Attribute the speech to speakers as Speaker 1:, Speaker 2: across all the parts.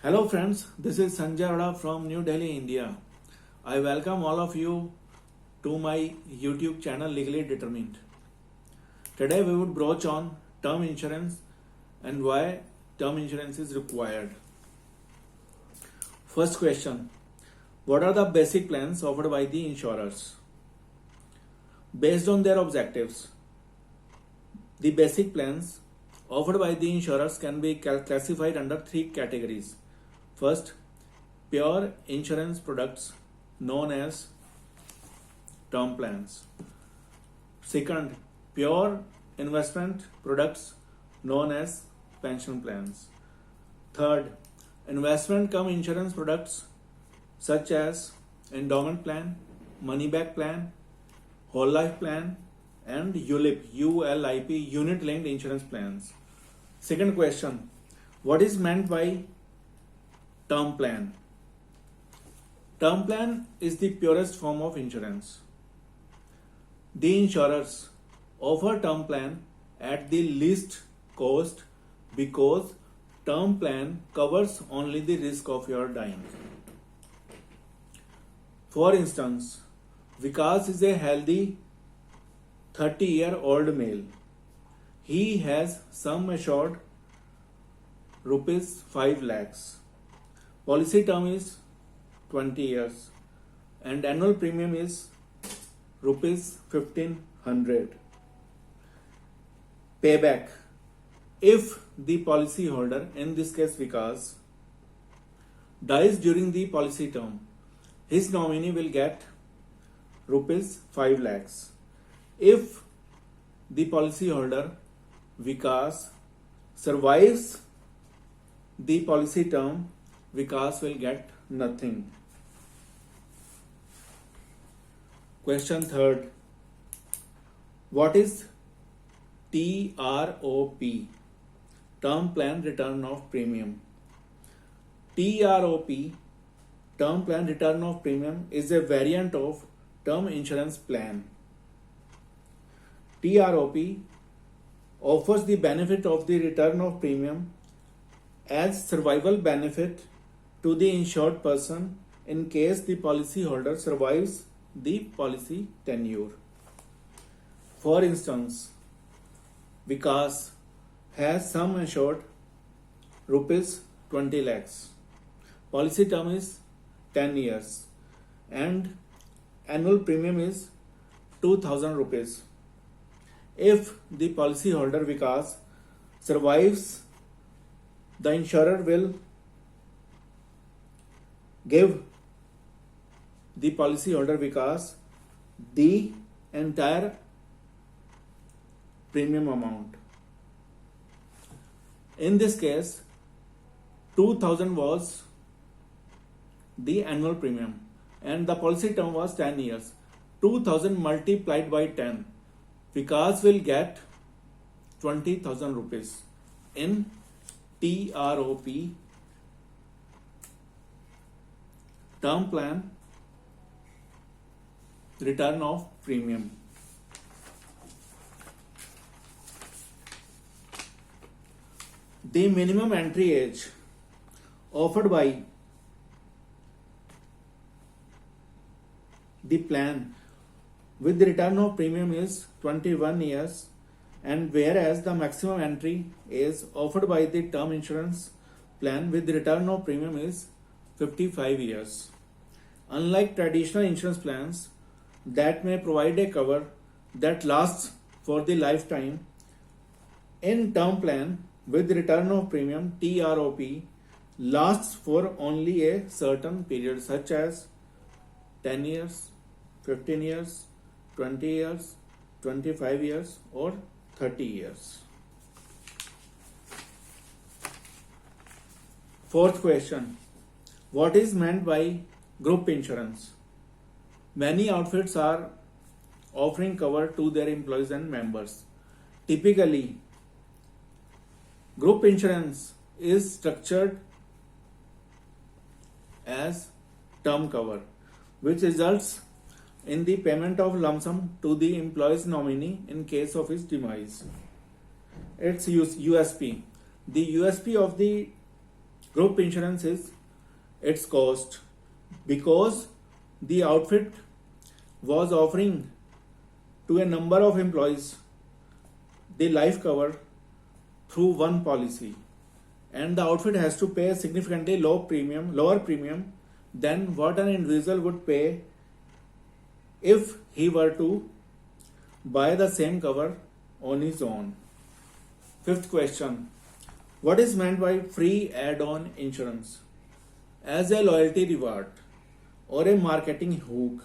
Speaker 1: Hello friends, this is Sanjay Arora from New Delhi, India. I welcome all of you to my YouTube channel Legally Determined. Today we would broach on term insurance and why term insurance is required. First question, what are the basic plans offered by the insurers? Based on their objectives, the basic plans offered by the insurers can be classified under three categories. First, pure insurance products known as term plans. Second, pure investment products known as pension plans. Third, investment cum insurance products such as endowment plan, money back plan, whole life plan, and ULIP, unit linked insurance plans. Second question, what is meant by term plan? Term plan is the purest form of insurance. The insurers offer term plan at the least cost because term plan covers only the risk of your dying. For instance, Vikas is a healthy 30-year-old male. He has sum assured rupees 5 lakhs. Policy term is 20 years and annual premium is rupees 1500. Payback. If the policy holder, in this case Vikas, dies during the policy term, his nominee will get rupees 5 lakhs. If the policy holder Vikas survives the policy term, Vikas will get nothing. Question third. What is TROP? Term Plan Return of Premium. TROP, Term Plan Return of Premium, is a variant of term insurance plan. TROP offers the benefit of the return of premium as survival benefit to the insured person in case the policyholder survives the policy tenure. For instance, Vikas has sum assured rupees 20 lakhs. Policy term is 10 years and annual premium is 2000 rupees. If the policyholder Vikas survives, the insurer will give the policyholder Vikas the entire premium amount. In this case, 2000 was the annual premium and the policy term was 10 years. 2000 multiplied by 10. Vikas will get 20,000 rupees in TROP, Term Plan Return of Premium. The minimum entry age offered by the plan with the return of premium is 21 years, and whereas the maximum entry is offered by the term insurance plan with the return of premium is 55 years. Unlike traditional insurance plans that may provide a cover that lasts for the lifetime, in term plan with return of premium TROP lasts for only a certain period such as 10 years, 15 years, 20 years, 25 years or 30 years. Fourth question, what is meant by group insurance? Many outfits are offering cover to their employees and members. Typically, group insurance is structured as term cover, which results in the payment of lump sum to the employee's nominee in case of his demise. Its USP. The USP of the Group insurance is its cost because the outfit was offering to a number of employees the life cover through one policy, and the outfit has to pay a significantly lower premium than what an individual would pay if he were to buy the same cover on his own. Fifth question: what is meant by free add-on insurance? As a loyalty reward or a marketing hook,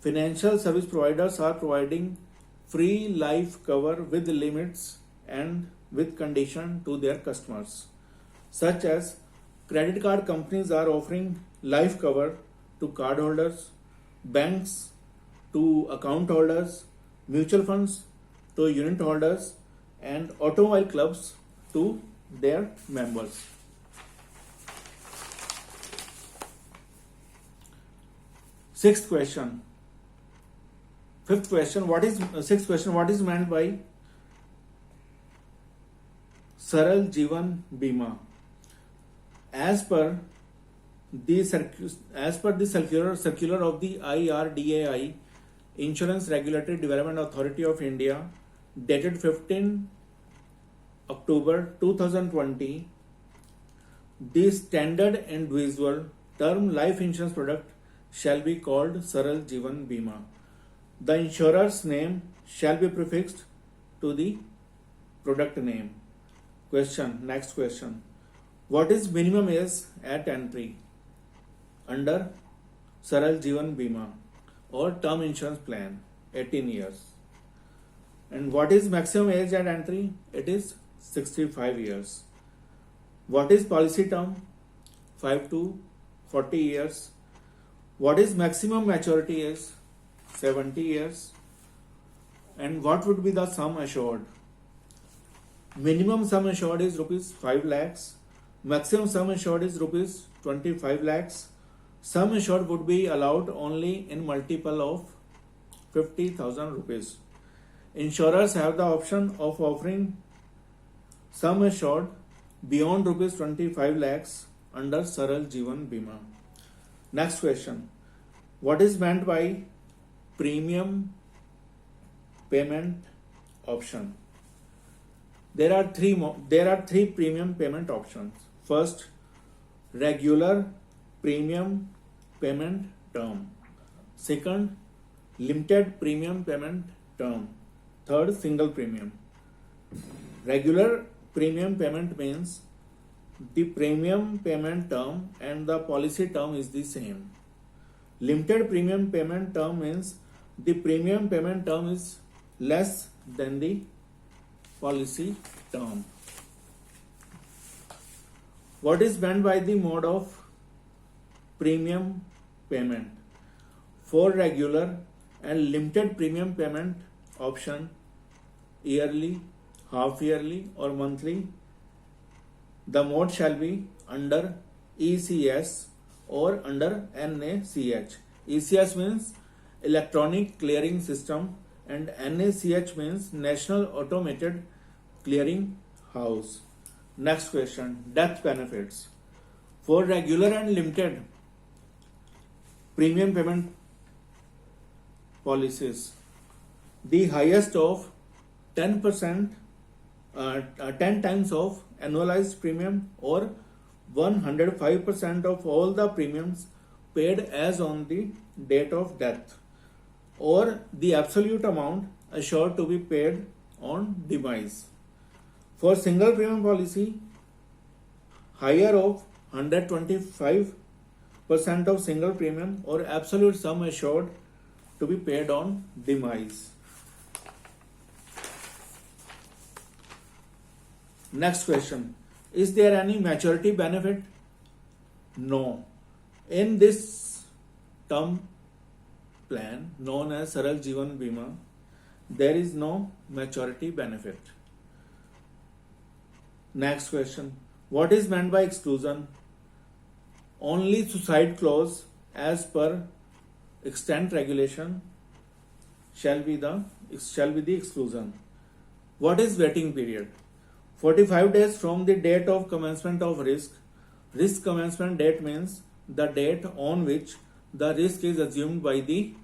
Speaker 1: financial service providers are providing free life cover with limits and with condition to their customers, such as credit card companies are offering life cover to cardholders, banks to account holders, mutual funds to unit holders, and automobile clubs to their members. Sixth question. Fifth question. Sixth question. What is meant by Saral Jeevan Bima? As per the circular of the IRDAI, Insurance Regulatory Development Authority of India, dated 15 October 2020, the standard individual term life insurance product shall be called Saral Jeevan Bima. The insurer's name shall be prefixed to the product name. Next question. What is minimum age at entry under Saral Jeevan Bima or term insurance plan? 18 years. And what is maximum age at entry? It is 65 years. What is policy term? 5 to 40 years. What is maximum maturity age? 70 years. And what would be the sum assured? Minimum sum assured is rupees 5 lakhs. Maximum sum assured is rupees 25 lakhs. Sum assured would be allowed only in multiple of 50,000 rupees. Insurers have the option of offering sum assured beyond rupees 25 lakhs under Saral Jeevan Bima. Next question. What is meant by premium payment option? There are three premium payment options. First, regular premium payment term. Second, limited premium payment term. Third, single premium. Regular premium payment means the premium payment term and the policy term is the same. Limited premium payment term means the premium payment term is less than the policy term. What is meant by the mode of premium payment? For regular and limited premium payment option, yearly, half yearly or monthly, the mode shall be under ECS or under NACH. ECS means Electronic Clearing System and NACH means National Automated Clearing House. Next question. Death benefits. For regular and limited premium payment policies, the highest of 10% 10 times of annualized premium or 105% of all the premiums paid as on the date of death, or the absolute amount assured to be paid on demise. For single premium policy, higher of 125% of single premium or absolute sum assured to be paid on demise. Next question. Is there any maturity benefit? No. In this term plan known as Saral Jeevan Bima, there is no maturity benefit. Next question. What is meant by exclusion? Only suicide clause as per extant regulation shall be the exclusion. What is waiting period? 45 days from the date of commencement of risk Risk commencement date means the date on which the risk is assumed by the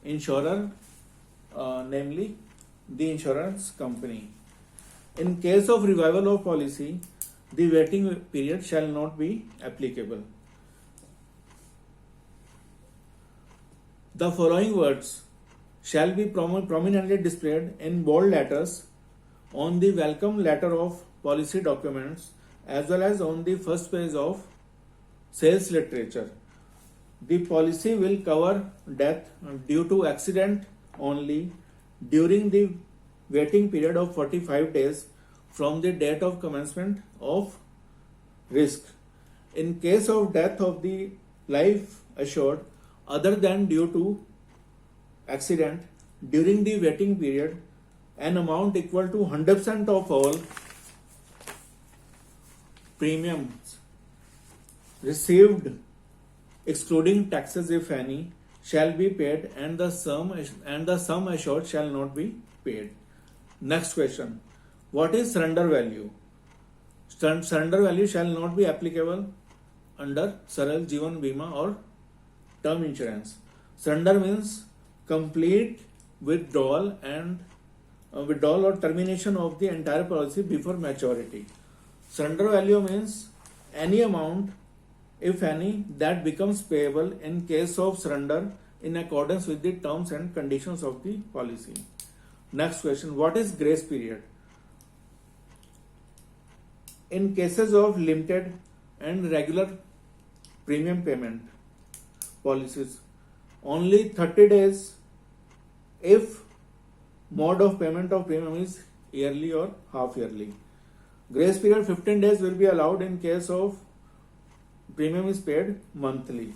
Speaker 1: insurer, namely the insurance company. In case of revival of policy, the waiting period shall not be applicable. The following words shall be prominently displayed in bold letters on the welcome letter of policy documents as well as on the first page of sales literature. The policy will cover death due to accident only during the waiting period of 45 days from the date of commencement of risk. In case of death of the life assured other than due to accident during the waiting period, an amount equal to 100% of all premiums received excluding taxes if any shall be paid and the sum assured shall not be paid. Next question. What is surrender value? Surrender value shall not be applicable under Saral Jeevan Bima or term insurance. Surrender means complete withdrawal or termination of the entire policy before maturity. Surrender value means any amount, if any, that becomes payable in case of surrender in accordance with the terms and conditions of the policy. Next question. What is grace period? In cases of limited and regular premium payment policies, only 30 days if mode of payment of premium is yearly or half yearly. Grace period 15 days will be allowed in case of premium is paid monthly.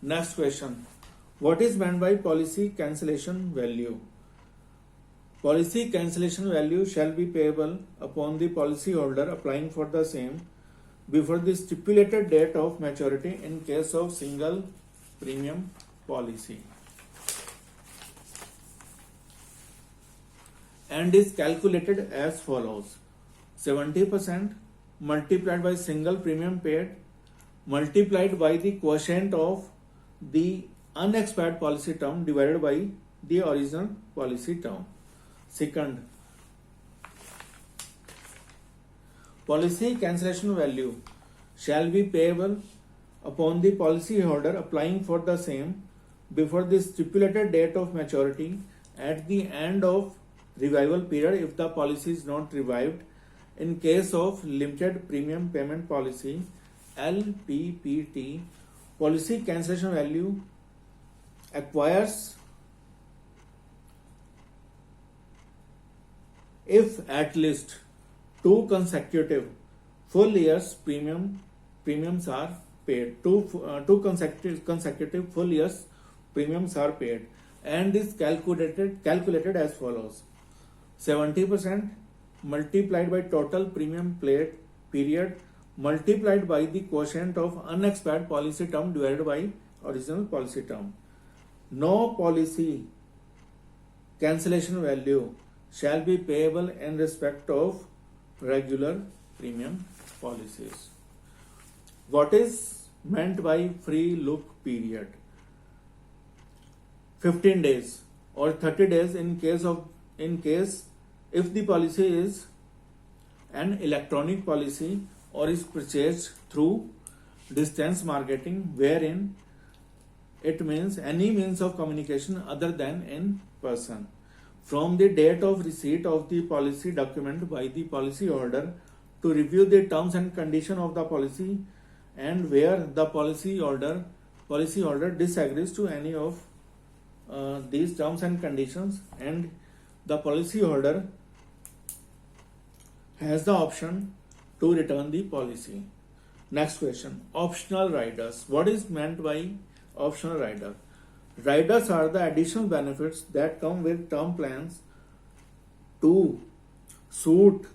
Speaker 1: Next question. What is meant by policy cancellation value? Policy cancellation value shall be payable upon the policyholder applying for the same before the stipulated date of maturity in case of single premium policy, and is calculated as follows: 70% multiplied by single premium paid multiplied by the quotient of the unexpired policy term divided by the original policy term. Second, policy cancellation value shall be payable upon the policyholder applying for the same before the stipulated date of maturity at the end of revival period if the policy is not revived. In case of limited premium payment policy LPPT, policy cancellation value acquires if at least 2 consecutive full years premiums are paid. Two consecutive full years premiums are paid, and is calculated as follows: 70% multiplied by total premium paid period multiplied by the quotient of unexpired policy term divided by original policy term. No policy cancellation value shall be payable in respect of regular premium policies. What is meant by free look period? 15 days or 30 days in case if the policy is an electronic policy or is purchased through distance marketing, wherein it means any means of communication other than in person. From the date of receipt of the policy document by the policyholder to review the terms and conditions of the policy, and where the policyholder disagrees to any of these terms and conditions, and the policyholder has the option to return the policy. Next question. Optional riders. What is meant by optional rider? Riders are the additional benefits that come with term plans to suit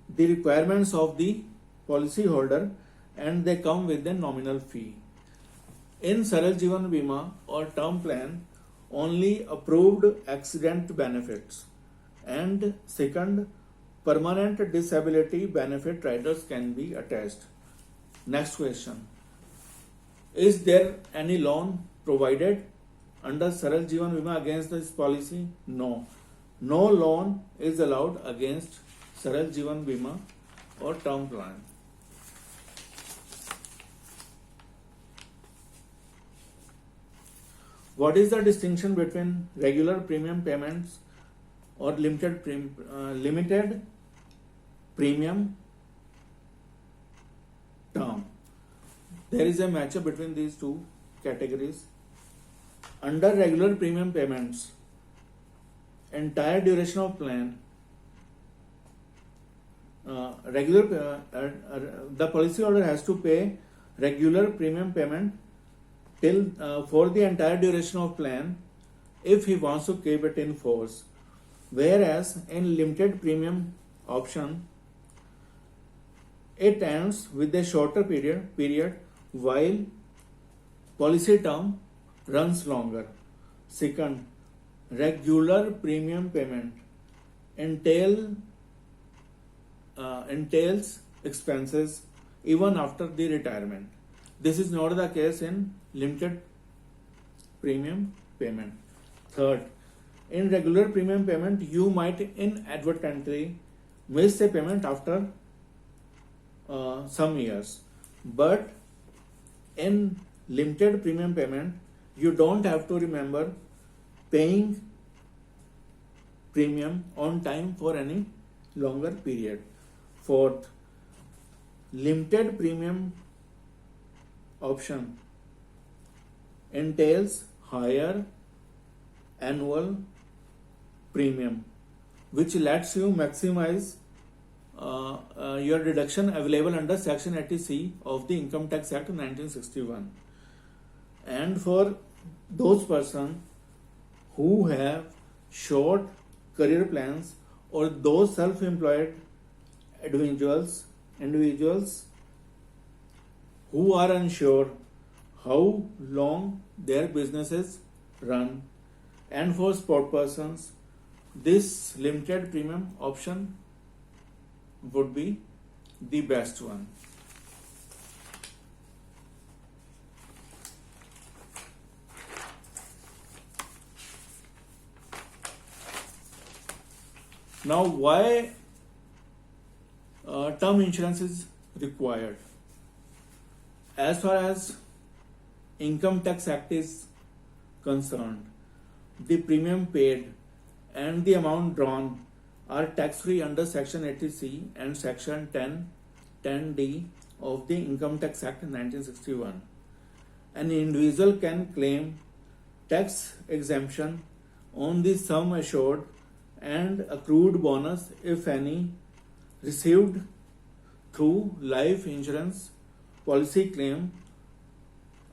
Speaker 1: the requirements of the policyholder, and they come with a nominal fee. In Saral Jeevan Bima or term plan, only approved accident benefits and second, permanent disability benefit riders can be attached. Next question. Is there any loan provided under Saral Jeevan Bima against this policy? No. No loan is allowed against Saral Jeevan Bima or term plan. What is the distinction between regular premium payments or limited premium term? There is a matchup between these two categories. Under regular premium payments, entire duration of plan, the policyholder has to pay regular premium payment till for the entire duration of plan if he wants to keep it in force. Whereas in limited premium option, it ends with a shorter period while policy term runs longer. Second, regular premium payment entails expenses even after the retirement. This is not the case in limited premium payment. Third, in regular premium payment, you might inadvertently miss a payment after some years. But in limited premium payment, you don't have to remember paying premium on time for any longer period. Fourth, limited premium option entails higher annual premium, which lets you maximize your deduction available under Section 80C of the Income Tax Act 1961. And for those persons who have short career plans or those self-employed individuals who are unsure how long their businesses run, and for sport persons, this limited premium option would be the best one. Now, why term insurance is required? As far as Income Tax Act is concerned, the premium paid and the amount drawn are tax-free under Section 80C and Section 10D of the Income Tax Act 1961. An individual can claim tax exemption on the sum assured and accrued bonus, if any, received through life insurance policy claim,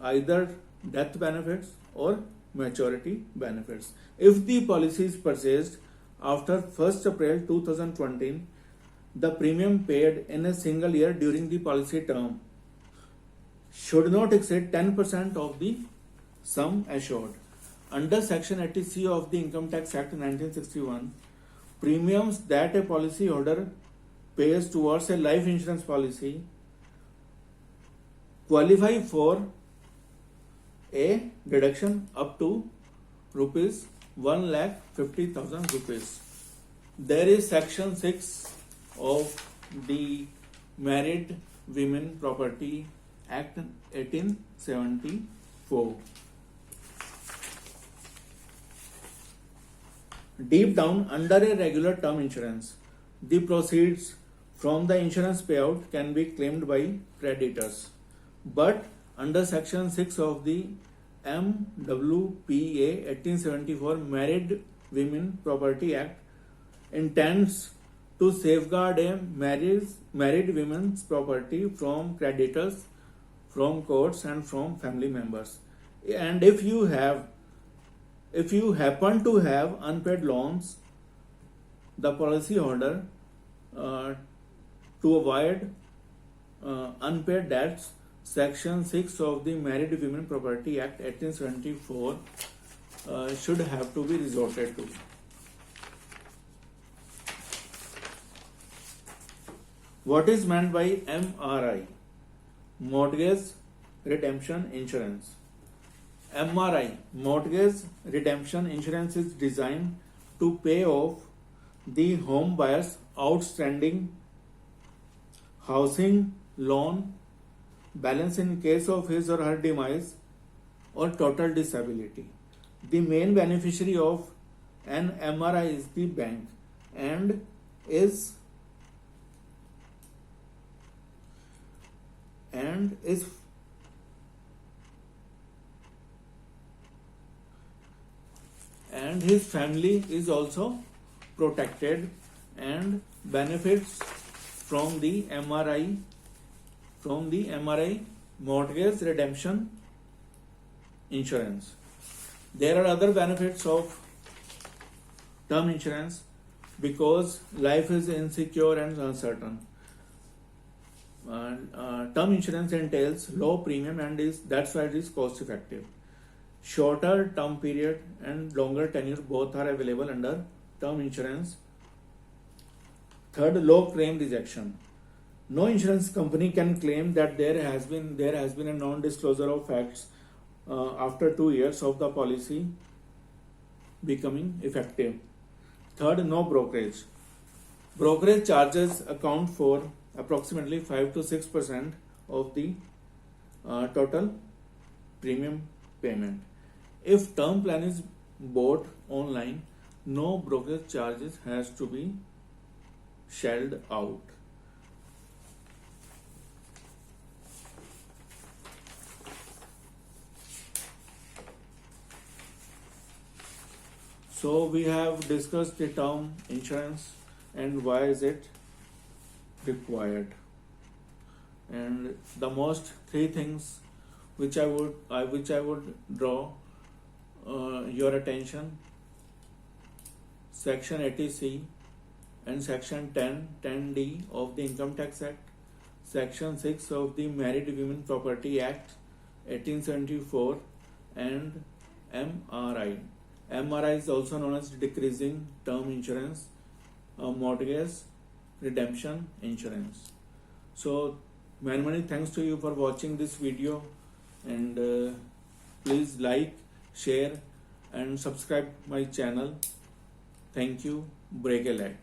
Speaker 1: either death benefits or maturity benefits. If the policy is purchased after 1st April 2020, the premium paid in a single year during the policy term should not exceed 10% of the sum assured. Under Section 80C of the Income Tax Act 1961, premiums that a policyholder pays towards a life insurance policy qualify for a deduction up to rupees 1,50,000 rupees. There is Section 6 of the Married Women Property Act 1874. Deep down, under a regular term insurance, the proceeds from the insurance payout can be claimed by creditors. But under Section 6 of the MWPA 1874 Married Women Property Act intends to safeguard a married women's property from creditors, from courts, and from family members. And if you happen to have unpaid loans, the policyholder, to avoid unpaid debts, Section 6 of the Married Women Property Act 1874 should have to be resorted to. What is meant by MRI? mortgage redemption insurance. MRI, mortgage redemption insurance, is designed to pay off the home buyer's outstanding housing loan balance in case of his or her demise or total disability. The main beneficiary of an MRI is the bank and is and his family is also protected and benefits from the MRI mortgage redemption insurance. There are other benefits of term insurance because life is insecure and uncertain. Term insurance entails low premium and that's why it is cost effective. Shorter term period and longer tenure both are available under term insurance. Third, low claim rejection. No insurance company can claim that there has been a non-disclosure of facts after 2 years of the policy becoming effective. Third, no brokerage. Brokerage charges account for approximately 5 to 6% of the total premium payment. If term plan is bought online, no brokerage charges has to be shelled out. So we have discussed the term insurance and why is it required, and the most three things which I would draw your attention: Section 80C and Section 10(10)(d) of the Income Tax Act, Section 6 of the Married Women Property Act 1874, and MRI. MRI is also known as decreasing term insurance, mortgage redemption insurance. So many thanks to you for watching this video, and please like, share and subscribe my channel. Thank you. Break a leg.